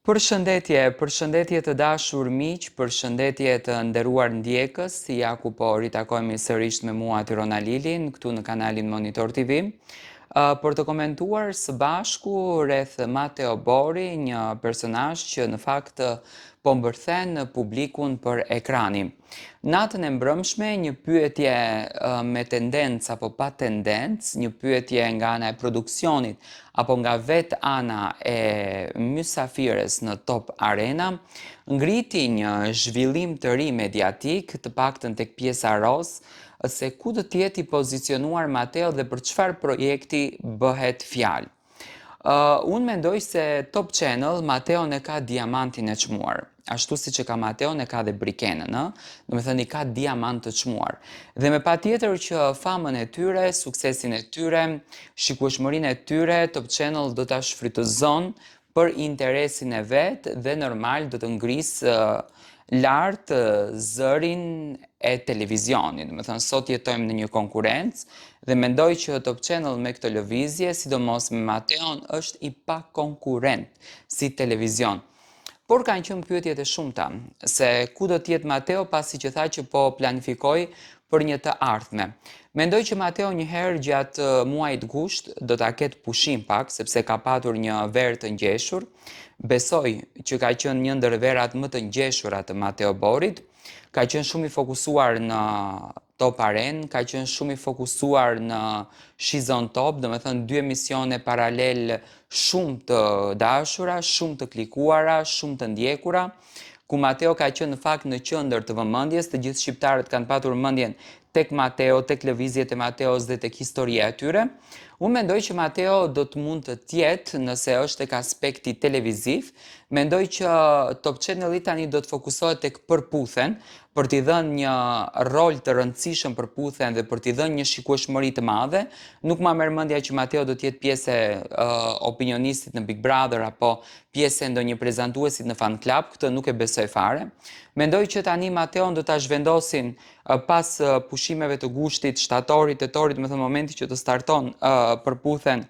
Përshëndetje të dashur miq, përshëndetje të nderuar ndjekës, si ja ku po ritakojmë sërish me mua Tyrona Lilin, këtu në kanalin Monitor TV, për të komentuar së bashku rreth Mateo Bori, një personazh që në fakt po mbërthen publikun për ekrani. Natën e mbrëmshme, një pyetje me tendencë apo pa tendencë, një pyetje nga ana e produksionit apo nga vetë ana e mysafires në Top Arena, ngriti një zhvillim të ri mediatik, të paktën tek pjesa roz, se ku do të jetë i pozicionuar Mateo dhe për çfarë projekti bëhet fjalë. Unë mendoj se Top Channel Mateo ne ka diamantin e çmuar. Ashtu si që ka Mateo ne ka dhe Brikenën, do me thënë i ka diamant të çmuar. Dhe me patjetër që famën e tyre, suksesin e tyre, shikueshmërinë e tyre, Top Channel do ta shfrytëzon për interesin e vet dhe normal do të ngrisë lart zërin e televizionit. Do me thënë sot jetojmë në një konkurrencë dhe mendoj që Top Channel me këtë lëvizje, sidomos me Mateon, është i pa konkurrent si televizion. Por kanë qenë pyetjet e shumta, se ku do të jetë Mateo pasi që tha që po planifikoj për një të ardhme. Mendoj që Mateo njëherë gjatë muajit gusht do ta ketë pushim pak, sepse ka patur një verë të ngjeshur. Besoj që ka qenë një ndër verat më të ngjeshura të Mateo Borit, ka qenë shumë i fokusuar në Top Arena, ka qenë shumë i fokusuar në Shizon Top, do me thënë dy emisione paralel shumë të dashura, shumë të klikuara, shumë të ndjekura, ku Mateo ka qenë në fakt në qendër të vëmendjes, të gjithë shqiptarët kanë patur mendjen tek Mateo, tek lëvizjet e Mateos dhe tek historia e tyre. Unë mendoj që Mateo do të mund të tjetë nëse është tek aspekti televiziv, mendoj që Top Channel tani do të fokusohet tek përputhen, për t'i dhënë një rol të rëndësishëm përputhen dhe për t'i dhënë një shikueshmëri të madhe. Nuk ma merr mendja që Mateo do të jetë pjesë opinionistit në Big Brother apo pjesë ndonjë prezantuesit në Fan Club, këtë nuk e besoj fare. Mendoj që tani Mateo do ta zhvendosin pas pushimeve të gushtit, shtatorit, tetorit, me thënë momenti që të starton përputhen.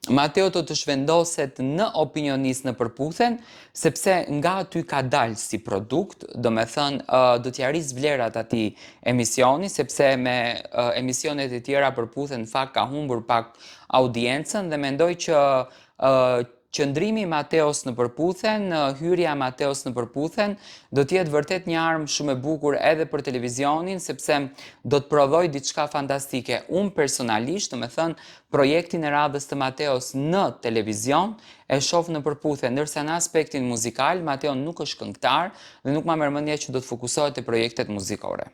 Mateo do të zhvendoset në opinionist në përputhen, sepse nga aty ka dalë si produkt, do me thënë do t'ja rris vlerat atij emisioni, sepse me emisionet e tjera përputhen në fakt ka humbur pak audiencën dhe mendoj që qëndrimi Mateos në përputhen, hyrja Mateos në përputhen, do t'jetë vërtet një armë shumë e bukur edhe për televizionin, sepse do të prodhoj diçka fantastike. Unë personalisht, do me thënë, projektin e radhës të Mateos në televizion e shoh në përputhen, ndërsa në aspektin muzikal, Mateo nuk është këngëtar dhe nuk ma merr mendja që do të fokusohet te projektet muzikore.